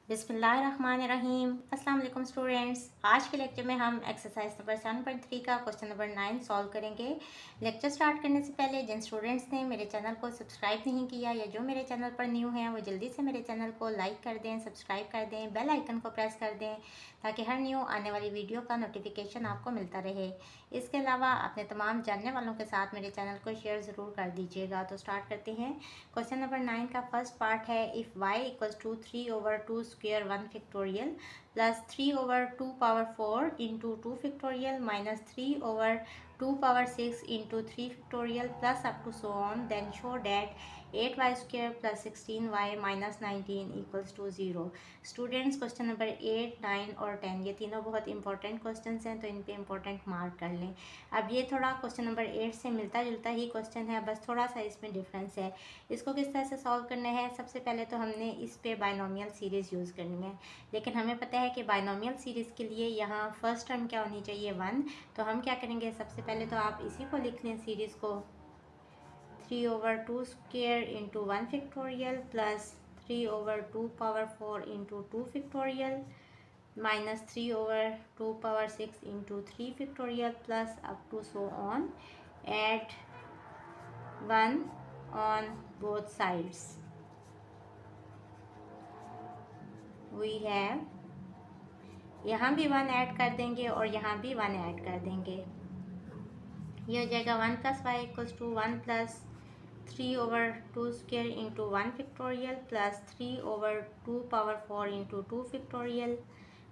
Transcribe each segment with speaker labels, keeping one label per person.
Speaker 1: बिस्मिल्लाहिर्रहमानिर्रहीम। अस्सलाम वालेकुम स्टूडेंट्स। आज के लेक्चर में हम एक्सरसाइज नंबर 7.3 का क्वेश्चन नंबर 9 सॉल्व करेंगे। लेक्चर स्टार्ट करने से पहले जिन स्टूडेंट्स ने मेरे चैनल को सब्सक्राइब नहीं किया या जो मेरे चैनल पर न्यू हैं वो जल्दी से मेरे चैनल को लाइक कर दें, सब्सक्राइब कर दें, बेल आइकन को प्रेस कर दें ताकि हर न्यू आने वाली वीडियो का नोटिफिकेशन आपको मिलता रहे। इसके अलावा अपने तमाम जानने वालों के साथ मेरे चैनल को शेयर ज़रूर कर दीजिएगा। तो स्टार्ट करते हैं। क्वेश्चन नंबर 9 का फर्स्ट पार्ट है, if y equals to 3/2 square 1 factorial plus 3/2 power 4 into 2 factorial minus 3/2 power 6 into 3 factorial plus up to so on, then show that 8y square plus 16y minus 19 equals to 0। Students, question number 8, 9 और 10 ये तीनों बहुत important questions हैं, तो इन पे important mark कर लें। अब ये थोड़ा क्वेश्चन नंबर 8 से मिलता जुलता ही क्वेश्चन है, बस थोड़ा सा इसमें डिफरेंस है। इसको किस तरह से सॉल्व करना है, सबसे पहले तो हमने इस पे बाइनोमियल सीरीज़ यूज़ करनी है, लेकिन हमें पता है कि बाइनोमियल सीरीज़ के लिए यहाँ फर्स्ट टर्म क्या होनी चाहिए, 1। तो हम क्या करेंगे, सबसे पहले तो आप इसी को लिख लें सीरीज़ को, 3/2 square into 1 factorial plus 3/2 power 4 into 2 factorial minus 3/2 power 6 into 3 factorial plus up to so on, at 1 on both sides. We have, यहाँ भी 1 ऐड कर देंगे और यहाँ भी 1 ऐड कर देंगे। ये हो जाएगा 1 + y equals to 1 + 3/2 square into 1 factorial plus 3/2 power 4 into 2 factorial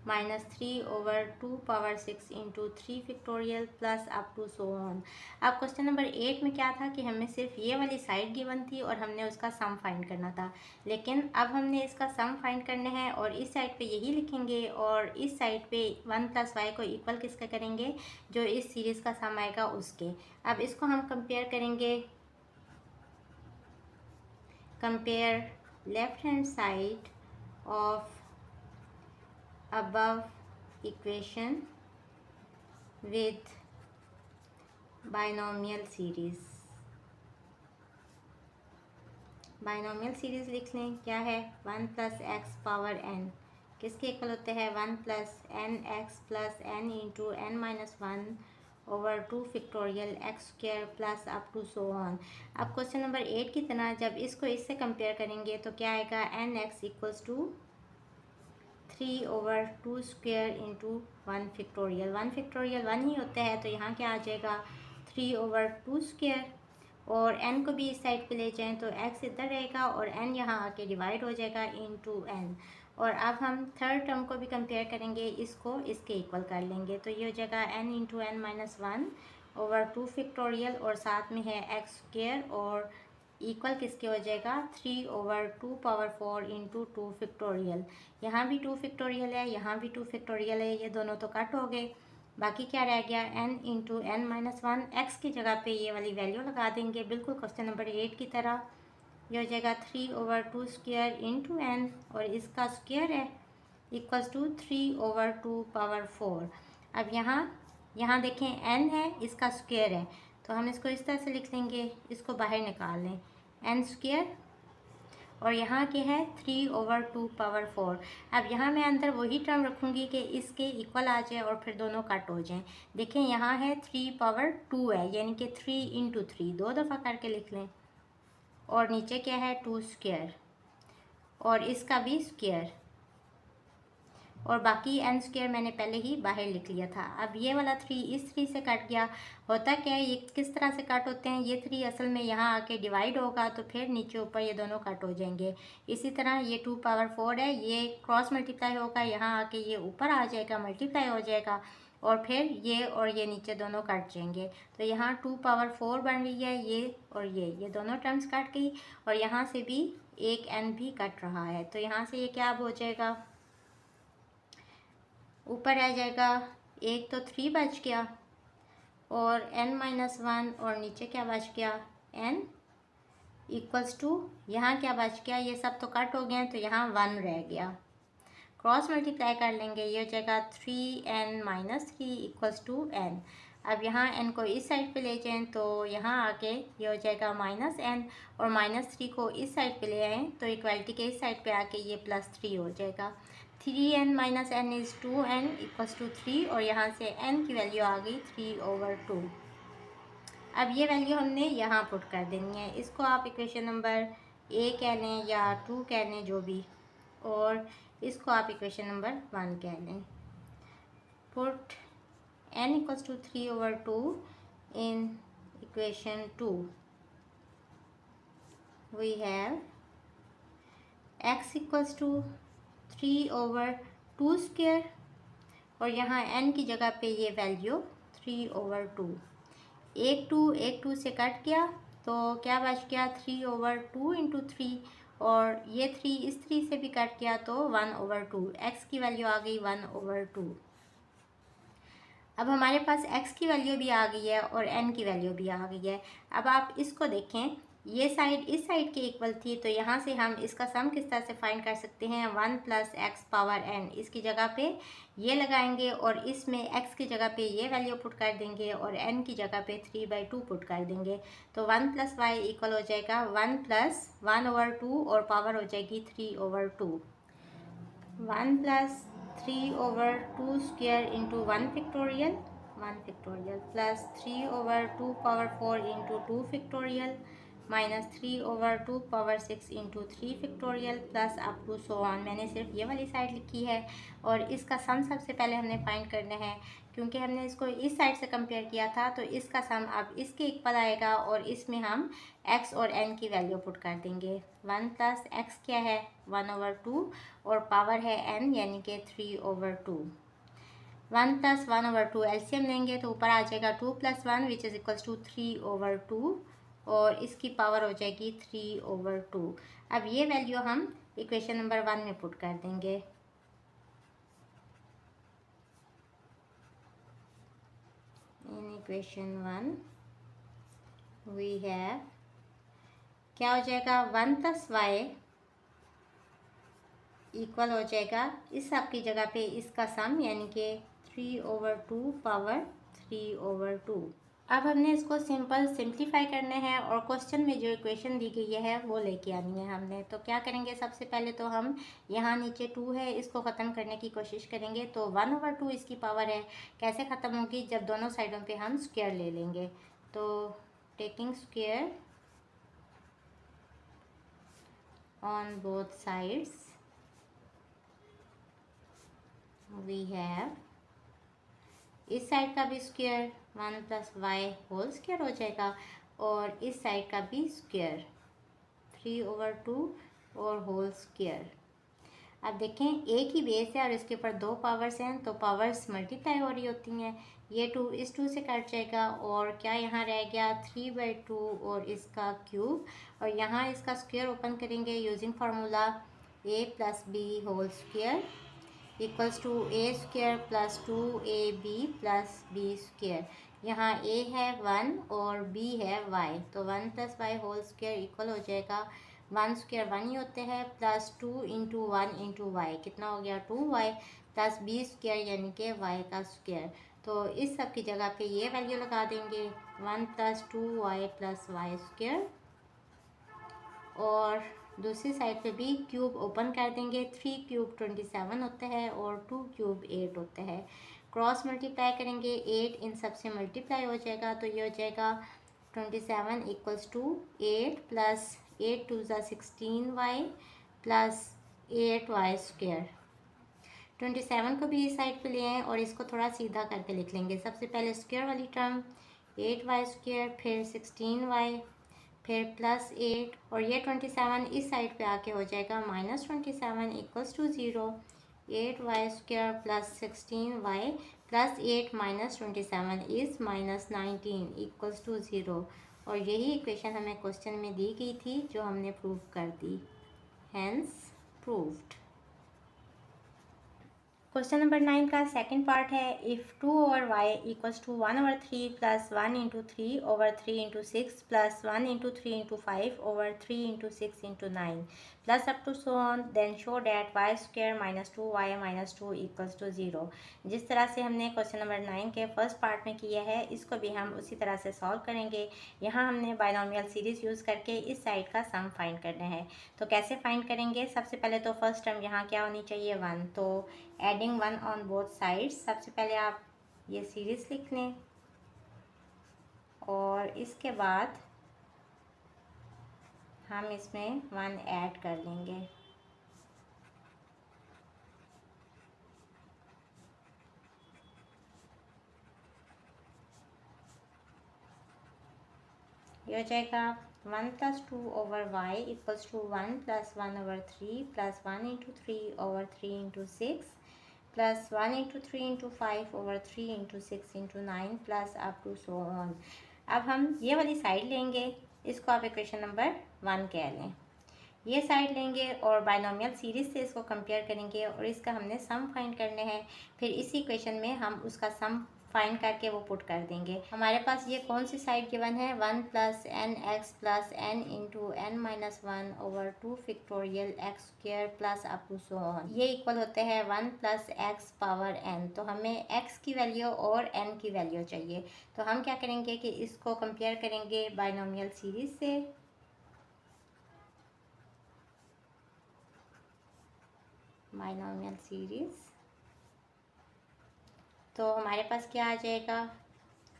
Speaker 1: minus 3/2 power 6 into 3 factorial plus up to so on. अब क्वेश्चन नंबर 8 में क्या था कि हमें सिर्फ ये वाली साइड गिवन थी और हमने उसका सम फाइंड करना था, लेकिन अब हमने इसका सम फाइंड करना है और इस साइड पे यही लिखेंगे और इस साइड पे 1 + y को इक्वल किसका करेंगे, जो इस सीरीज़ का सम आएगा उसके। अब इसको हम कंपेयर करेंगे, compare left hand side of above equation with binomial series। Binomial series लिख लें, क्या है, 1 + x पावर n किसके इक्वल होते हैं, 1 + nx + n into n-1/2 factorial x square plus up to so on. अब क्वेश्चन नंबर 8 की तरह जब इसको इससे कंपेयर करेंगे तो क्या आएगा, nx equals to 3/2 square into 1 factorial. 1 factorial 1 ही होता है, तो यहाँ क्या आ जाएगा 3/2 स्क्वायर, और n को भी इस साइड पे ले जाएं तो x इधर रहेगा और n यहाँ आके डिवाइड हो जाएगा इंटू n। और अब हम थर्ड टर्म को भी कंपेयर करेंगे, इसको इसके इक्वल कर लेंगे, तो ये हो जाएगा n इंटू n-1/2 फैक्टोरियल और साथ में है x स्क्वायर और इक्वल किसके हो जाएगा, 3/2 पावर 4 इंटू 2 फैक्टोरियल। यहाँ भी 2 फैक्टोरियल है, यहाँ भी 2 फैक्टोरियल है, ये दोनों तो कट हो गए, बाकी क्या रह गया, n इंटू n-1। x की जगह पे ये वाली वैल्यू लगा देंगे, बिल्कुल क्वेश्चन नंबर 8 की तरह। ये हो जाएगा 3/2 स्क्वायर इंटू n और इसका स्क्वायर है इक्वल्स टू 3/2 पावर 4। अब यहाँ देखें n है, इसका स्क्वायर है, तो हम इसको इस तरह से लिख लेंगे, इसको बाहर निकाल लें, n स्क्वायर और यहाँ के है 3/2 पावर 4। अब यहाँ मैं अंदर वही टर्म रखूँगी कि इसके इक्वल आ जाए और फिर दोनों कट हो जाएं। देखें यहाँ है 3/2 है, यानी कि 3 इंटू 3 दो दफ़ा करके लिख लें, और नीचे क्या है 2 स्क्वायर और इसका भी स्क्वायर, और बाकी n स्क्वायर मैंने पहले ही बाहर लिख लिया था। अब ये वाला 3 इस 3 से कट गया। होता क्या है, ये किस तरह से कट होते हैं, ये 3 असल में यहाँ आके डिवाइड होगा तो फिर नीचे ऊपर ये दोनों कट हो जाएंगे। इसी तरह ये 2 पावर 4 है, ये क्रॉस मल्टीप्लाई होगा, यहाँ आके ये ऊपर आ जाएगा, मल्टीप्लाई हो जाएगा और फिर ये और ये नीचे दोनों कट जाएंगे। तो यहाँ 2 पावर 4 बन रही है, ये और ये दोनों टर्म्स कट गई और यहाँ से भी एक n भी कट रहा है, तो यहाँ से ये क्या हो जाएगा, ऊपर आ जाएगा, एक तो 3 बच गया और n-1 और नीचे क्या बच गया, n इक्वल्स टू, यहाँ क्या बच गया, ये सब तो कट हो गए हैं तो यहाँ 1 रह गया, क्रॉस मल्टीप्लाई कर लेंगे, ये हो जाएगा 3n - 3 इक्वल्स टू n। अब यहाँ n को इस साइड पे ले जाएं तो यहाँ आके ये हो जाएगा -n, और -3 को इस साइड पे ले आएँ तो इक्वालिटी के इस साइड पे आके ये +3 हो जाएगा। 3n - n इज़ 2n = 3, और यहाँ से n की वैल्यू आ गई 3/2। अब ये वैल्यू हमने यहाँ पुट कर देनी है। इसको आप इक्वेशन नंबर A कह लें या 2 कह लें, जो भी, और इसको आप इक्वेशन नंबर 1 कह लें। Put n = 3/2 in equation 2. We have x = 3/2 square, और यहाँ n की जगह पे ये वैल्यू 3/2। एक 2 से कट गया तो क्या बच गया 3/2 × 3, और ये 3 इस 3 से भी कट गया तो 1/2। x की वैल्यू आ गई 1/2। अब हमारे पास x की वैल्यू भी आ गई है और n की वैल्यू भी आ गई है। अब आप इसको देखें, ये साइड इस साइड के इक्वल थी, तो यहाँ से हम इसका सम किस तरह से फाइंड कर सकते हैं। 1 + x⁻n, इसकी जगह पे ये लगाएंगे और इसमें x की जगह पे ये वैल्यू पुट कर देंगे और n की जगह पे 3/2 पुट कर देंगे। तो 1 + y इक्वल हो जाएगा 1 + 1/2 और पावर हो जाएगी 3/2। 1 + 3/2 square into 1 factorial plus 3/2 power 4 into 2 factorial minus 3/2 power 6 into 3 factorial plus up to so on। मैंने सिर्फ ये वाली साइड लिखी है, और इसका सम सबसे पहले हमने फाइंड करना है, क्योंकि हमने इसको इस साइड से कंपेयर किया था, तो इसका सम अब इसके इक्वल आएगा, और इसमें हम x और n की वैल्यू पुट कर देंगे। 1 + x क्या है 1/2, और पावर है n यानी कि 3/2। 1 + 1/2 एलसीएम लेंगे तो ऊपर आ जाएगा 2 + 1 विच इज़ इक्वल्स टू 3/2, और इसकी पावर हो जाएगी 3/2। अब ये वैल्यू हम इक्वेशन नंबर 1 में पुट कर देंगे। इन इक्वेशन 1 वी हैव, क्या हो जाएगा 1 + y इक्वल हो जाएगा इस सब की जगह पे इसका सम, यानी कि 3/2 पावर 3/2। अब हमने इसको सिंप्लीफाई करना है, और क्वेश्चन में जो इक्वेशन दी गई है वो लेके आनी है हमने। तो क्या करेंगे, सबसे पहले तो हम यहाँ नीचे 2 है, इसको ख़त्म करने की कोशिश करेंगे। तो 1/2 इसकी पावर है, कैसे ख़त्म होगी, जब दोनों साइडों पे हम स्क्वायर ले लेंगे। तो taking square on both sides we have, इस साइड का भी स्क्वायर 1 + y होल स्क्वायर हो जाएगा, और इस साइड का भी स्क्वायर 3/2 और होल स्क्वायर। अब देखें एक ही बेस है और इसके ऊपर 2 पावर्स हैं, तो पावर्स मल्टीप्लाई हो रही होती हैं। ये 2 इस 2 से कट जाएगा, और क्या यहाँ रह गया 3/2 और इसका क्यूब, और यहाँ इसका स्क्वायर ओपन करेंगे using formula a + b whole square equals to a² + 2ab + b²। यहाँ a है 1 और b है y, तो 1 + y होल स्क्वायर इक्वल हो जाएगा 1² 1 ही होते हैं, प्लस 2 × 1 × y, कितना हो गया 2y प्लस b² यानी कि y का स्क्वायर। तो इस सब की जगह पे ये वैल्यू लगा देंगे 1 + 2y + y², और दूसरी साइड पे भी क्यूब ओपन कर देंगे। 3 क्यूब 27 होते हैं और 2 क्यूब 8 होते हैं। क्रॉस मल्टीप्लाई करेंगे, 8 इन सब से मल्टीप्लाई हो जाएगा, तो ये हो जाएगा 27 = 8 प्लस 8 × 2 = 16y प्लस 8y²। 27 को भी इस साइड पे ले आएँ और इसको थोड़ा सीधा करके लिख लेंगे। सबसे पहले स्क्वायर वाली टर्म 8y², फिर 16y, फिर प्लस 8, और ये 27 इस साइड पे आके हो जाएगा -27 = 0। 8y² plus 16y plus 8 - 27 is -19 = 0। और यही इक्वेशन हमें क्वेश्चन में दी गई थी, जो हमने प्रूव कर दी। Hence proved. क्वेश्चन नंबर 9 का सेकंड पार्ट है if 2 over y equals to 1/3 plus 1 into 3 over 3 into 6 plus 1 into 3 into 5 over 3 into 6 into 9 plus up to so on then show that y square minus 2y minus 2 equals to 0। जिस तरह से हमने question number 9 के first part में किया है इसको भी हम उसी तरह से सॉल्व करेंगे। यहाँ हमने बायनोमियल सीरीज़ यूज़ करके इस साइड का सम फाइंड करना है। तो कैसे फाइंड करेंगे? सबसे पहले तो फर्स्ट टर्म यहाँ क्या होनी चाहिए 1, तो एडिंग 1 ऑन बोथ साइड्स। सबसे पहले आप ये सीरीज़ लिख लें और इसके बाद हम इसमें 1 ऐड कर लेंगे। ये हो जाएगा 1 plus 2 over y equals to 1 plus 1/3 plus 1 into 3 over 3 into 6 plus 1 into 3 into 5 over 3 into 6 into 9 plus up to so on. अब हम ये वाली साइड लेंगे, इसको आप इक्वेशन नंबर 1 कह लें। ये साइड लेंगे और बायनोमियल सीरीज से इसको कंपेयर करेंगे और इसका हमने सम फाइंड करने हैं। फिर इसी इक्वेशन में हम उसका सम फाइंड करके वो पुट कर देंगे। हमारे पास ये कौन सी साइड गिवन है 1 plus n x plus n into n minus 1 over 2 factorial x square plus up to so on. ये इक्वल होते हैं 1 प्लस एक्स पावर एन। तो हमें एक्स की वैल्यू और एन की वैल्यू चाहिए। तो हम क्या करेंगे कि इसको कंपेयर करेंगे बायनोमियल सीरीज से। बायनोमियल सीरीज तो हमारे पास क्या आ जाएगा,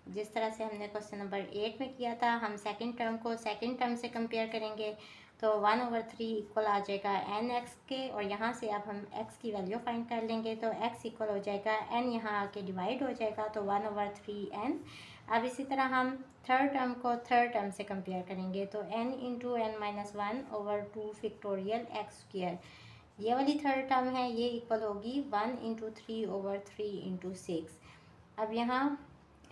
Speaker 1: जिस तरह से हमने क्वेश्चन नंबर 8 में किया था, हम सेकंड टर्म को सेकंड टर्म से कंपेयर करेंगे। तो 1/3 इक्वल आ जाएगा एन एक्स के और यहाँ से अब हम एक्स की वैल्यू फाइंड कर लेंगे। तो एक्स इक्वल हो जाएगा एन, यहाँ आके डिवाइड हो जाएगा तो 1/3 एन। अब इसी तरह हम थर्ड टर्म को थर्ड टर्म से कंपेयर करेंगे। तो n into n minus 1 over 2 factorial x square, ये वाली थर्ड टर्म है, ये इक्वल होगी 1 इंटू 3 ओवर 3 इंटू 6। अब यहाँ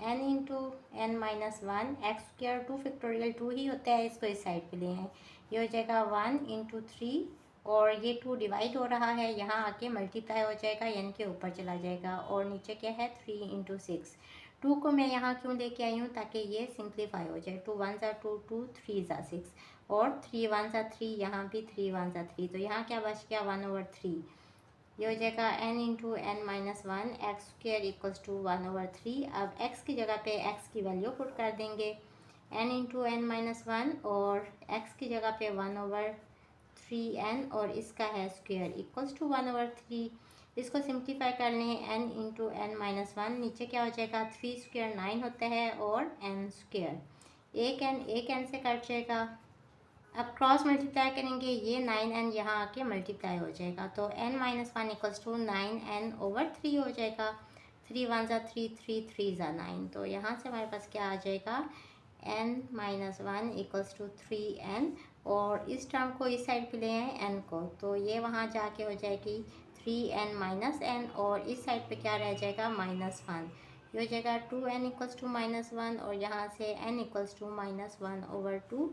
Speaker 1: n into n minus 1 x square 2 factorial 2 ही होता है, इसको इस साइड पे ले हैं। ये हो जाएगा 1 इंटू 3 और ये 2 डिवाइड हो रहा है, यहाँ आके मल्टीप्लाई हो जाएगा, n के ऊपर चला जाएगा और नीचे क्या है 3 इंटू 6। 2 को मैं यहाँ क्यों लेके आई हूँ, ताकि ये सिंप्लीफाई हो जाए। 2 1 2 2 3 6 और 3 1 3, यहाँ भी 3 1 3, तो यहाँ क्या बच गया 1/3। ये हो जाएगा n into n minus 1 x square equals to 1/3। अब x की जगह पे x की वैल्यू पुट कर देंगे, n इंटू एन माइनस 1 और x की जगह पे 1/3n और इसका है स्क्वायर इक्वल्स टू 1/3। इसको सिंप्लीफाई कर लें, n इंटू एन माइनस 1, नीचे क्या हो जाएगा 3 स्क्वायर 9 होता है और n स्क्वायर एक n से कट जाएगा। अब क्रॉस मल्टीप्लाई करेंगे, ये 9n यहाँ आके मल्टीप्लाई हो जाएगा तो n minus 1 equals to 9n over 3 हो जाएगा। 3 1 3 3 3 9, तो यहाँ से हमारे पास क्या आ जाएगा n minus 1 equals to 3n और इस टर्म को इस साइड पे ले आए n को, तो ये वहाँ जाके हो जाएगी 3n माइनस n और इस साइड पे क्या रह जाएगा -1। ये हो जाएगा 2n इक्वल्स टू -1 और यहाँ से n इक्वल्स टू -1/2।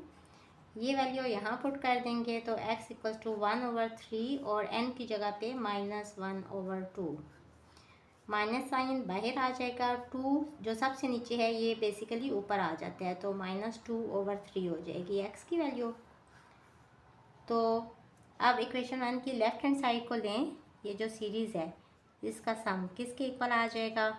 Speaker 1: ये वैल्यू यहाँ पुट कर देंगे तो x इक्वल्स टू 1/3 और n की जगह पे -1/2। माइनस साइन बाहर आ जाएगा, 2 जो सबसे नीचे है ये बेसिकली ऊपर आ जाता है तो -2/3 हो जाएगी x की वैल्यू। तो अब इक्वेशन 1 की लेफ्ट हैंड साइड को लें, ये जो सीरीज़ है इसका सम किसके इक्वल आ जाएगा,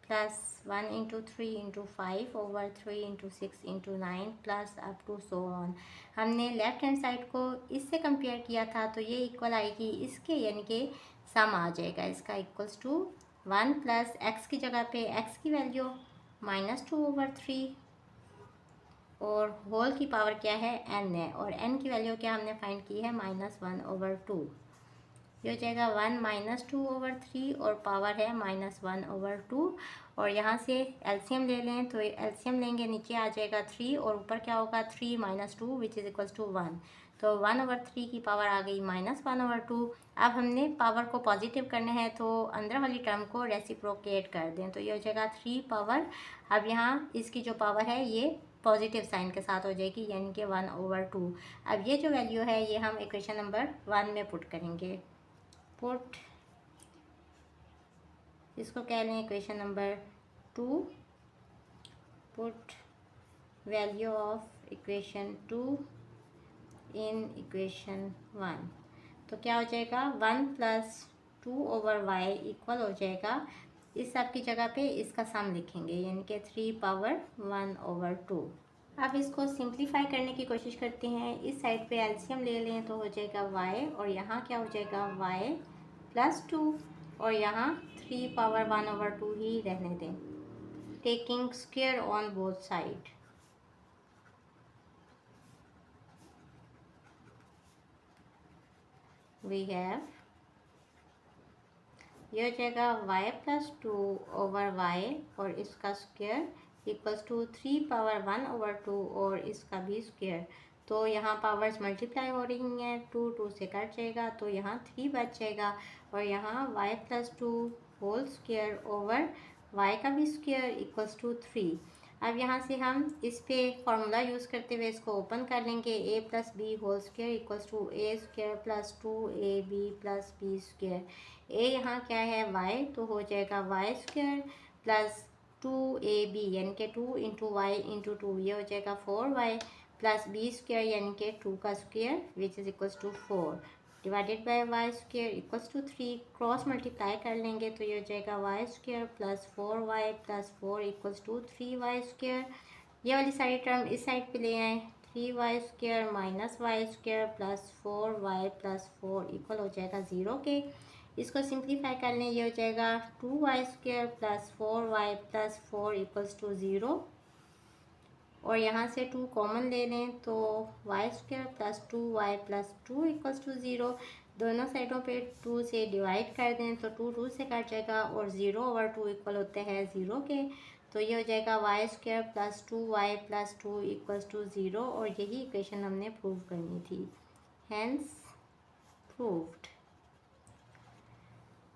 Speaker 1: plus 1 into 3 into 5 over 3 into 6 into 9 plus up to so on. हमने लेफ्ट हैंड साइड को इससे कंपेयर किया था तो ये इक्वल आएगी इसके, यानी कि सम आ जाएगा इसका इक्वल्स टू 1 प्लस एक्स की जगह पे एक्स की वैल्यू -2/3 और होल की पावर क्या है n है और n की वैल्यू क्या हमने फाइंड की है -1/2। ये हो जाएगा 1 -2/3 और पावर है -1/2 और यहाँ से एलसीएम ले लें, तो एलसीएम लेंगे नीचे आ जाएगा 3 और ऊपर क्या होगा 3 - 2 विच इज़ इक्वल्स टू 1, तो 1/3 की पावर आ गई -1/2। अब हमने पावर को पॉजिटिव करना है तो अंदर वाली टर्म को रेसिप्रोकेट कर दें, तो ये हो जाएगा 3 पावर। अब यहाँ इसकी जो पावर है ये पॉजिटिव साइन के साथ हो जाएगी, यानी कि 1/2। अब ये जो वैल्यू है ये हम इक्वेशन नंबर 1 में पुट करेंगे। पुट इसको कह लें equation number 2। Put value of equation 2 in equation 1। तो क्या हो जाएगा 1 + 2/y इक्वल हो जाएगा, इस सब की जगह पे इसका सम लिखेंगे, यानी कि 3/1/2। अब इसको सिंप्लीफाई करने की कोशिश करते हैं। इस साइड पे एलसीएम ले लें तो हो जाएगा y, और यहाँ क्या हो जाएगा y + 2, और यहाँ 3/1/2 ही रहने दें, taking square on both side. We have, ये हो जाएगा y + 2/y और इसका स्क्वायर इक्वल्स टू 3/1/2 और इसका भी स्क्वायर। तो यहाँ पावर्स मल्टीप्लाई हो रही हैं, 2 से कट जाएगा तो यहाँ 3 बच जाएगा, और यहाँ y + 2 whole square over y का भी स्क्वायर इक्वल्स टू 3। अब यहाँ से हम इस पे फार्मूला यूज़ करते हुए इसको ओपन कर लेंगे। a + b whole square equals to a² + 2ab + b square. a यहाँ क्या है y, तो हो जाएगा y² + 2ab यानी कि 2 × y × 2, ये हो जाएगा 4y + b स्क्वायर यानी कि 2 का square which is equals to 4 divided by y² equals to 3। Cross multiply कर लेंगे तो ये हो जाएगा y² + 4y + 4 equals to 3y²। ये वाली सारी टर्म इस साइड पे ले आए, 3y² - y² + 4y + 4 इक्वल हो जाएगा 0 के। इसको सिंप्लीफाई कर लें, ये हो जाएगा 2y² + 4y + 4 इक्वल्स टू 0, और यहाँ से 2 कॉमन ले लें तो y² + 2y + 2 इक्वल्स टू 0। दोनों साइडों पे 2 से डिवाइड कर दें तो 2 से कट जाएगा, और 0/2 इक्वल होते हैं 0 के। तो ये हो जाएगा y² + 2y + 2 इक्वल्स टू 0, और यही इक्वेशन हमने प्रूव करनी थी। Hence proved.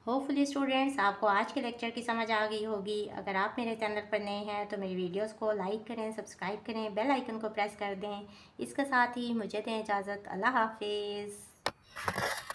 Speaker 1: होपफुली स्टूडेंट्स आपको आज के लेक्चर की समझ आ गई होगी। अगर आप मेरे चैनल पर नए हैं तो मेरी वीडियोस को लाइक करें, सब्सक्राइब करें, बेल आइकन को प्रेस कर दें। इसके साथ ही मुझे दें इजाज़त। अल्लाह हाफिज़।